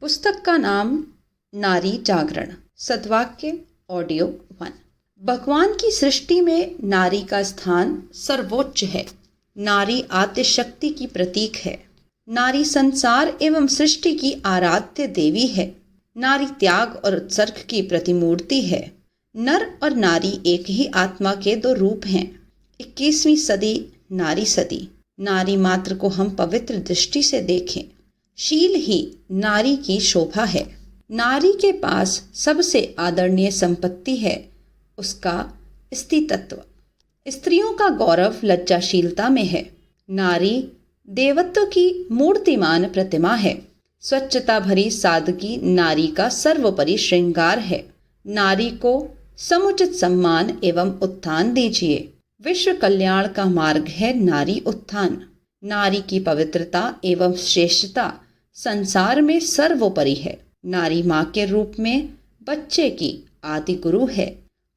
पुस्तक का नाम नारी जागरण। सद्वाक्य ऑडियो 1। भगवान की सृष्टि में नारी का स्थान सर्वोच्च है। नारी आद्य शक्ति की प्रतीक है। नारी संसार एवं सृष्टि की आराध्य देवी है। नारी त्याग और उत्सर्ग की प्रतिमूर्ति है। नर और नारी एक ही आत्मा के दो रूप हैं। 21वीं सदी नारी सदी। नारी मात्र को हम पवित्र दृष्टि से देखें। शील ही नारी की शोभा है। नारी के पास सबसे आदरणीय संपत्ति है उसका स्त्रीत्व। स्त्रियों का गौरव लज्जाशीलता में है। नारी देवत्व की मूर्तिमान प्रतिमा है। स्वच्छता भरी सादगी नारी का सर्वोपरि श्रृंगार है। नारी को समुचित सम्मान एवं उत्थान दीजिए। विश्व कल्याण का मार्ग है नारी उत्थान। नारी की पवित्रता एवं श्रेष्ठता संसार में सर्वोपरि है। नारी माँ के रूप में बच्चे की आदि गुरु है।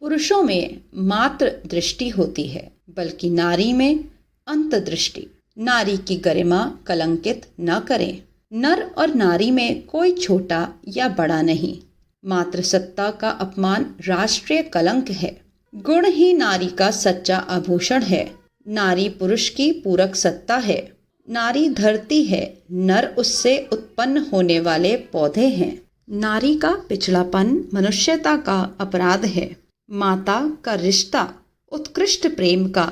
पुरुषों में मात्र दृष्टि होती है, बल्कि नारी में अंतदृष्टि। नारी की गरिमा कलंकित न करें। नर और नारी में कोई छोटा या बड़ा नहीं। मात्र सत्ता का अपमान राष्ट्रीय कलंक है। गुण ही नारी का सच्चा आभूषण है। नारी पुरुष की पूरक सत्ता है। नारी धरती है, नर उससे उत्पन्न होने वाले पौधे हैं। नारी का पिछड़ापन मनुष्यता का अपराध है। माता का रिश्ता उत्कृष्ट प्रेम का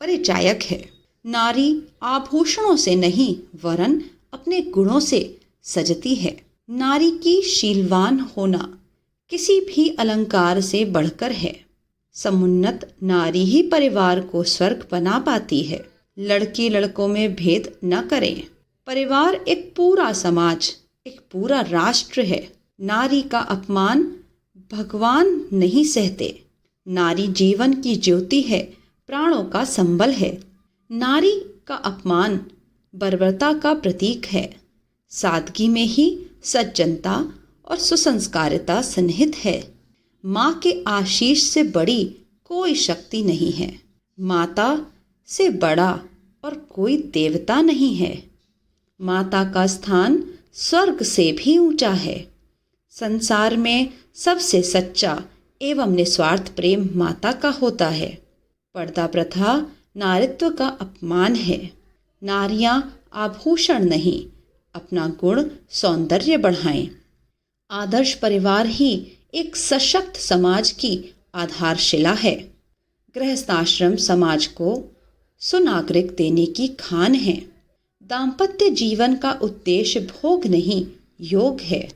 परिचायक है। नारी आभूषणों से नहीं वरन अपने गुणों से सजती है। नारी की शीलवान होना किसी भी अलंकार से बढ़कर है। समुन्नत नारी ही परिवार को स्वर्ग बना पाती है। लड़की लड़कों में भेद न करें। परिवार एक पूरा समाज, एक पूरा राष्ट्र है। नारी का अपमान भगवान नहीं सहते। नारी जीवन की ज्योति है, प्राणों का संबल है। नारी का अपमान बर्बरता का प्रतीक है। सादगी में ही सज्जनता और सुसंस्कारिता सन्निहित है। माँ के आशीष से बड़ी कोई शक्ति नहीं है। माता से बड़ा और कोई देवता नहीं है। माता का स्थान स्वर्ग से भी ऊंचा है। संसार में सबसे सच्चा एवं निस्वार्थ प्रेम माता का होता है। पर्दा प्रथा नारित्व का अपमान है। नारियां आभूषण नहीं, अपना गुण सौंदर्य बढ़ाएं। आदर्श परिवार ही एक सशक्त समाज की आधारशिला है। गृहस्थाश्रम समाज को सुनागरिक देने की खान है। दाम्पत्य जीवन का उद्देश्य भोग नहीं, योग है।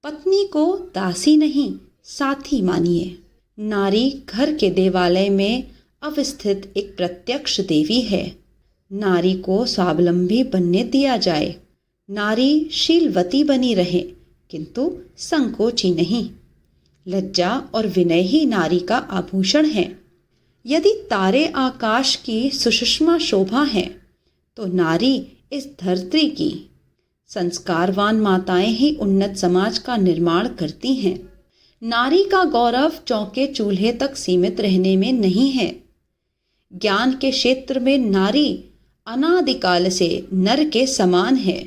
पत्नी को दासी नहीं, साथी मानिए। नारी घर के देवालय में अवस्थित एक प्रत्यक्ष देवी है। नारी को स्वावलंबी बनने दिया जाए। नारी शीलवती बनी रहे, किंतु संकोची नहीं। लज्जा और विनय ही नारी का आभूषण है। यदि तारे आकाश की सुषमा शोभा है, तो नारी इस धरती की। संस्कारवान माताएं ही उन्नत समाज का निर्माण करती हैं। नारी का गौरव चौके चूल्हे तक सीमित रहने में नहीं है। ज्ञान के क्षेत्र में नारी अनादिकाल से नर के समान है।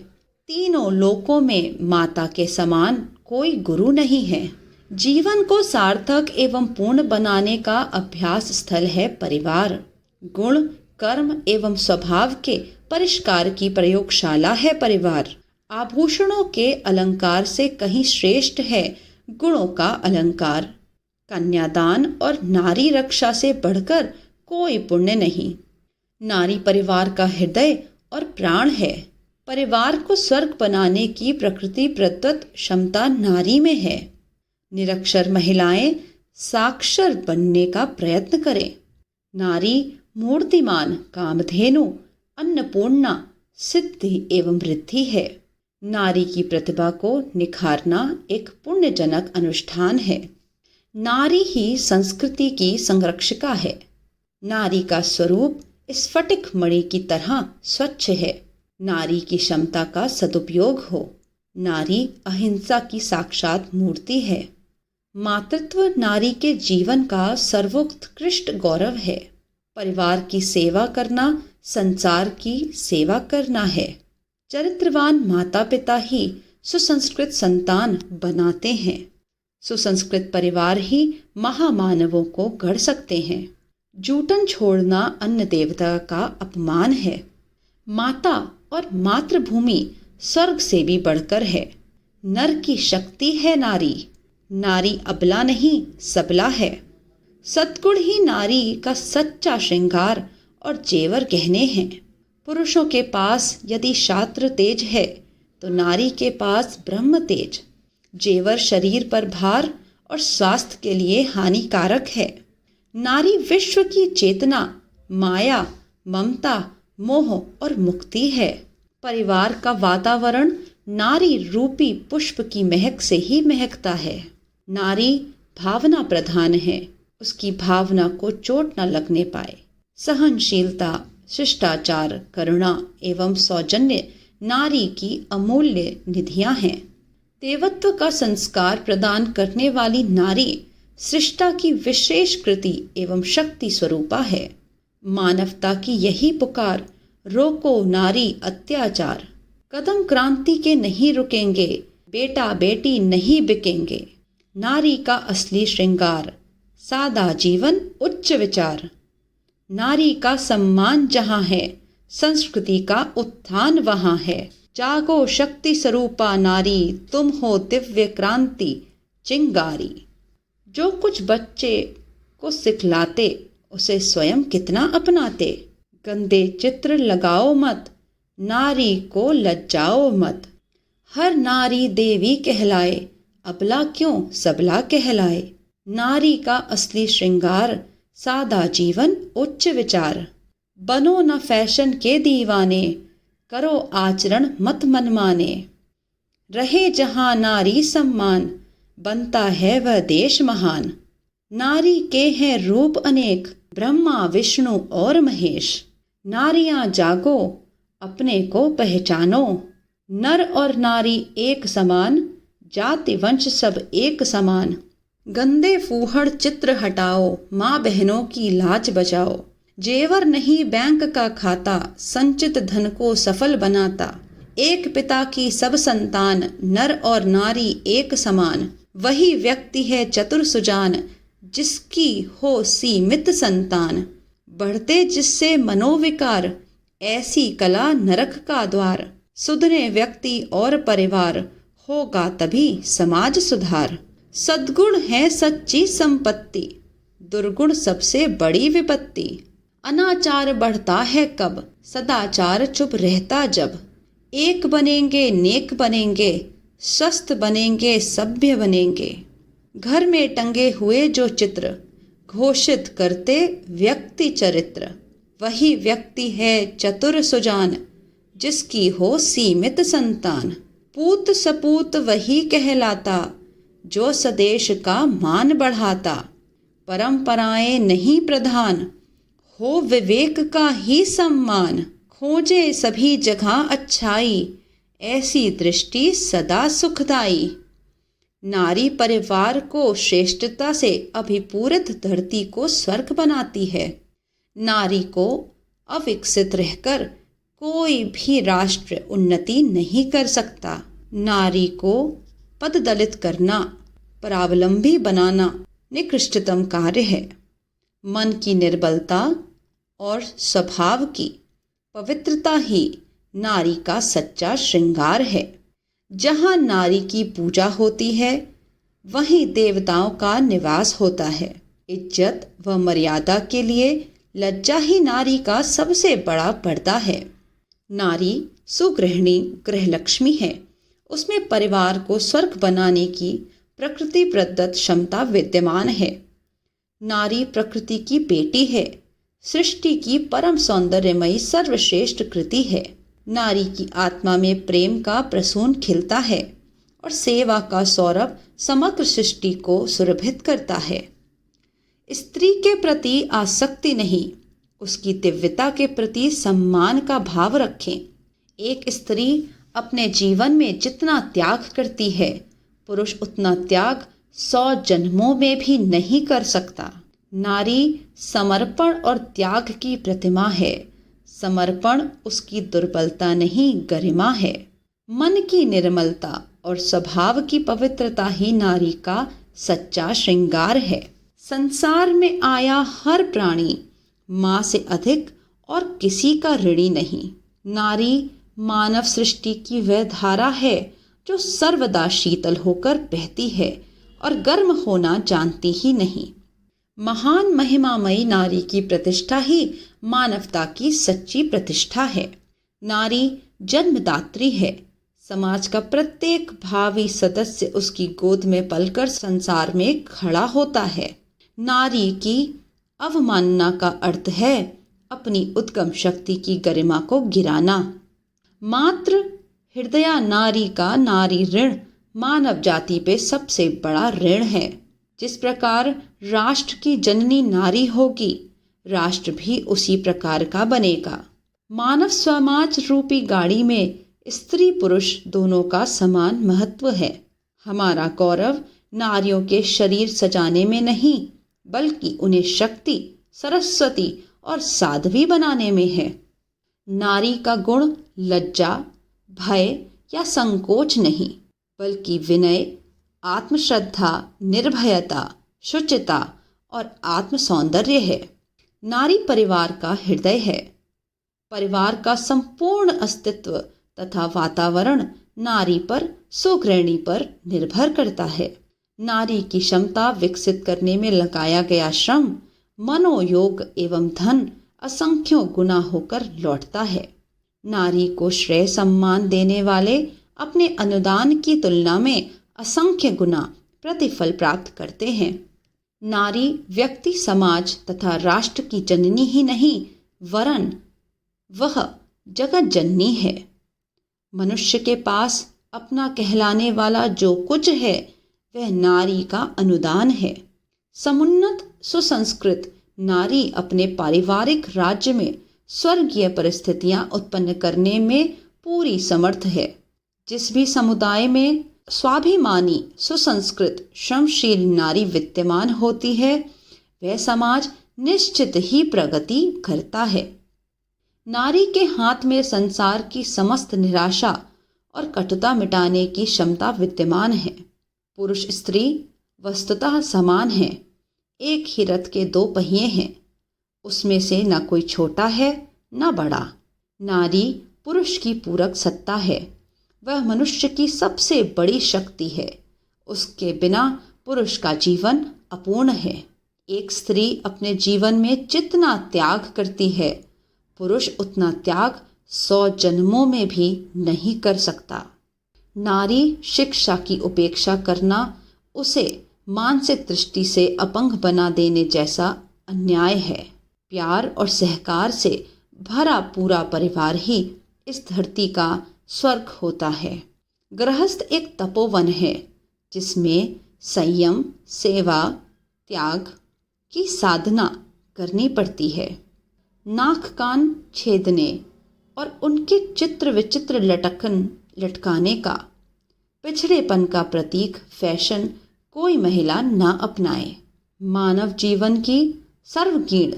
तीनों लोकों में माता के समान कोई गुरु नहीं है। जीवन को सार्थक एवं पूर्ण बनाने का अभ्यास स्थल है परिवार। गुण, कर्म एवं स्वभाव के परिष्कार की प्रयोगशाला है परिवार। आभूषणों के अलंकार से कहीं श्रेष्ठ है गुणों का अलंकार। कन्यादान और नारी रक्षा से बढ़कर कोई पुण्य नहीं। नारी परिवार का हृदय और प्राण है। परिवार को स्वर्ग बनाने की प्रकृति प्रदत्त क्षमता नारी में है। निरक्षर महिलाएं साक्षर बनने का प्रयत्न करें। नारी मूर्तिमान कामधेनु, अन्नपूर्णा, सिद्धि एवं वृद्धि है। नारी की प्रतिभा को निखारना एक पुण्यजनक अनुष्ठान है। नारी ही संस्कृति की संरक्षिका है। नारी का स्वरूप स्फटिक मणि की तरह स्वच्छ है। नारी की क्षमता का सदुपयोग हो। नारी अहिंसा की साक्षात मूर्ति है। मातृत्व नारी के जीवन का सर्वोत्कृष्ट गौरव है। परिवार की सेवा करना संसार की सेवा करना है। चरित्रवान माता पिता ही सुसंस्कृत संतान बनाते हैं। सुसंस्कृत परिवार ही महामानवों को गढ़ सकते हैं। जूठन छोड़ना अन्न देवता का अपमान है। माता और मातृभूमि स्वर्ग से भी बढ़कर है। नर की शक्ति है नारी, नारी अबला नहीं सबला है। सद्गुण ही नारी का सच्चा श्रृंगार और जेवर गहने हैं। पुरुषों के पास यदि शास्त्र तेज है तो नारी के पास ब्रह्म तेज। जेवर शरीर पर भार और स्वास्थ्य के लिए हानिकारक है। नारी विश्व की चेतना, माया, ममता, मोह और मुक्ति है। परिवार का वातावरण नारी रूपी पुष्प की महक से ही महकता है। नारी भावना प्रधान है, उसकी भावना को चोट न लगने पाए। सहनशीलता, शिष्टाचार, करुणा एवं सौजन्य नारी की अमूल्य निधियां हैं। देवत्व का संस्कार प्रदान करने वाली नारी सृष्टा की विशेष कृति एवं शक्ति स्वरूपा है। मानवता की यही पुकार, रोको नारी अत्याचार। कदम क्रांति के नहीं रुकेंगे, बेटा बेटी नहीं बिकेंगे। नारी का असली श्रृंगार, सादा जीवन उच्च विचार। नारी का सम्मान जहाँ है, संस्कृति का उत्थान वहाँ है। जागो शक्ति स्वरूपा नारी, तुम हो दिव्य क्रांति चिंगारी। जो कुछ बच्चे को सिखलाते उसे स्वयं कितना अपनाते। गंदे चित्र लगाओ मत, नारी को लज्जाओ मत। हर नारी देवी कहलाए, अबला क्यों सबला कहलाए। नारी का असली श्रृंगार, सादा जीवन उच्च विचार। बनो न फैशन के दीवाने, करो आचरण मत मनमाने। रहे जहाँ नारी सम्मान, बनता है वह देश महान। नारी के हैं रूप अनेक, ब्रह्मा विष्णु और महेश। नारियां जागो, अपने को पहचानो। नर और नारी एक समान, जाति वंश सब एक समान। गंदे फूहड़ चित्र हटाओ, माँ बहनों की लाज बचाओ। जेवर नहीं बैंक का खाता, संचित धन को सफल बनाता। एक पिता की सब संतान, नर और नारी एक समान। वही व्यक्ति है चतुर सुजान, जिसकी हो सीमित संतान। बढ़ते जिससे मनोविकार, ऐसी कला नरक का द्वार। सुधरे व्यक्ति और परिवार, होगा तभी समाज सुधार। सद्गुण है सच्ची संपत्ति, दुर्गुण सबसे बड़ी विपत्ति। अनाचार बढ़ता है कब, सदाचार चुप रहता जब। एक बनेंगे नेक बनेंगे, स्वस्थ बनेंगे सभ्य बनेंगे। घर में टंगे हुए जो चित्र, घोषित करते व्यक्ति चरित्र। वही व्यक्ति है चतुर सुजान, जिसकी हो सीमित संतान। पूत सपूत वही कहलाता, जो स्वदेश का मान बढ़ाता। परंपराएं नहीं प्रधान, हो विवेक का ही सम्मान। खोजे सभी जगह अच्छाई, ऐसी दृष्टि सदा सुखदाई। नारी परिवार को श्रेष्ठता से अभिपूरित धरती को स्वर्ग बनाती है। नारी को अविकसित रहकर कोई भी राष्ट्र उन्नति नहीं कर सकता। नारी को पददलित करना, परावलंबी बनाना निकृष्टतम कार्य है। मन की निर्बलता और स्वभाव की पवित्रता ही नारी का सच्चा श्रृंगार है। जहाँ नारी की पूजा होती है, वहीं देवताओं का निवास होता है। इज्जत व मर्यादा के लिए लज्जा ही नारी का सबसे बड़ा पर्दा है। नारी सुगृहिणी गृहलक्ष्मी है। उसमें परिवार को स्वर्ग बनाने की प्रकृति प्रदत्त क्षमता विद्यमान है। नारी प्रकृति की बेटी है, सृष्टि की परम सौंदर्यमयी सर्वश्रेष्ठ कृति है। नारी की आत्मा में प्रेम का प्रसून खिलता है और सेवा का सौरभ समग्र सृष्टि को सुरभित करता है। स्त्री के प्रति आसक्ति नहीं, उसकी दिव्यता के प्रति सम्मान का भाव रखें। एक स्त्री अपने जीवन में जितना त्याग करती है, पुरुष उतना त्याग 100 जन्मों में भी नहीं कर सकता। नारी समर्पण और त्याग की प्रतिमा है। समर्पण उसकी दुर्बलता नहीं, गरिमा है। मन की निर्मलता और स्वभाव की पवित्रता ही नारी का सच्चा श्रृंगार है। संसार में आया हर प्राणी माँ से अधिक और किसी का ऋणी नहीं। नारी मानव सृष्टि की वह धारा है जो सर्वदा शीतल होकर बहती है और गर्म होना जानती ही नहीं। महान महिमामयी नारी की प्रतिष्ठा ही मानवता की सच्ची प्रतिष्ठा है। नारी जन्मदात्री है। समाज का प्रत्येक भावी सदस्य उसकी गोद में पलकर संसार में खड़ा होता है। नारी की अवमानना का अर्थ है अपनी उद्गम शक्ति की गरिमा को गिराना। मात्र हृदया नारी का नारी ऋण मानव जाति पे सबसे बड़ा ऋण है। जिस प्रकार राष्ट्र की जननी नारी होगी, राष्ट्र भी उसी प्रकार का बनेगा। मानव समाज रूपी गाड़ी में स्त्री पुरुष दोनों का समान महत्व है। हमारा गौरव नारियों के शरीर सजाने में नहीं, बल्कि उन्हें शक्ति, सरस्वती और साध्वी बनाने में है। नारी का गुण लज्जा, भय या संकोच नहीं, बल्कि विनय, आत्मश्रद्धा, निर्भयता, शुचिता और आत्म सौंदर्य है। नारी परिवार का हृदय है। परिवार का संपूर्ण अस्तित्व तथा वातावरण नारी पर, सुगृहिणी पर निर्भर करता है। नारी की क्षमता विकसित करने में लगाया गया श्रम, मनोयोग एवं धन असंख्यों गुना होकर लौटता है। नारी को श्रेय सम्मान देने वाले अपने अनुदान की तुलना में असंख्य गुना प्रतिफल प्राप्त करते हैं। नारी व्यक्ति, समाज तथा राष्ट्र की जननी ही नहीं, वरन वह जगत जननी है। मनुष्य के पास अपना कहलाने वाला जो कुछ है वह नारी का अनुदान है। समुन्नत सुसंस्कृत नारी अपने पारिवारिक राज्य में स्वर्गीय परिस्थितियां उत्पन्न करने में पूरी समर्थ है। जिस भी समुदाय में स्वाभिमानी, सुसंस्कृत, श्रमशील नारी विद्यमान होती है, वह समाज निश्चित ही प्रगति करता है। नारी के हाथ में संसार की समस्त निराशा और कटुता मिटाने की क्षमता विद्यमान है। पुरुष स्त्री वस्तुतः समान हैं। एक ही रथ के दो पहिए हैं, उसमें से न कोई छोटा है न बड़ा। नारी पुरुष की पूरक सत्ता है। वह मनुष्य की सबसे बड़ी शक्ति है। उसके बिना पुरुष का जीवन अपूर्ण है। एक स्त्री अपने जीवन में जितना त्याग करती है, पुरुष उतना त्याग 100 जन्मों में भी नहीं कर सकता। नारी शिक्षा की उपेक्षा करना उसे मानसिक दृष्टि से अपंग बना देने जैसा अन्याय है। प्यार और सहकार से भरा पूरा परिवार ही इस धरती का स्वर्ग होता है। गृहस्थ एक तपोवन है जिसमें संयम, सेवा, त्याग की साधना करनी पड़ती है। नाक कान छेदने और उनके चित्र विचित्र लटकाने का, पिछड़ेपन का प्रतीक फैशन कोई महिला न अपनाए। मानव जीवन की सर्वगीण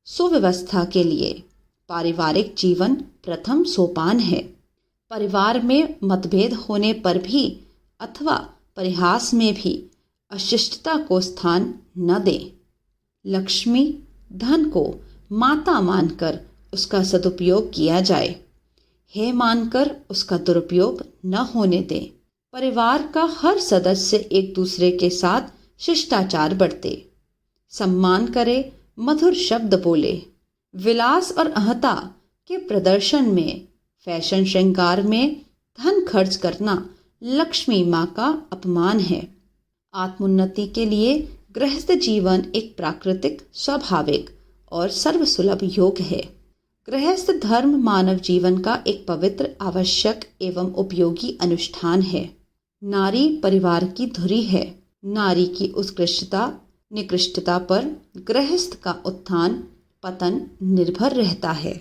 सुव्यवस्था के लिए पारिवारिक जीवन प्रथम सोपान है। परिवार में मतभेद होने पर भी अथवा परिहास में भी अशिष्टता को स्थान न दें। लक्ष्मी धन को माता मानकर उसका सदुपयोग किया जाए, है मानकर उसका दुरुपयोग न होने दें। परिवार का हर सदस्य एक दूसरे के साथ शिष्टाचार बरते, सम्मान करे, मधुर शब्द बोले। विलास और अहंता के प्रदर्शन में, फैशन श्रृंगार में धन खर्च करना लक्ष्मी माँ का अपमान है। आत्मोन्नति के लिए गृहस्थ जीवन एक प्राकृतिक, स्वाभाविक और सर्वसुलभ योग है। गृहस्थ धर्म मानव जीवन का एक पवित्र, आवश्यक एवं उपयोगी अनुष्ठान है। नारी परिवार की धुरी है। नारी की उत्कृष्टता निकृष्टता पर गृहस्थ का उत्थान पतन निर्भर रहता है।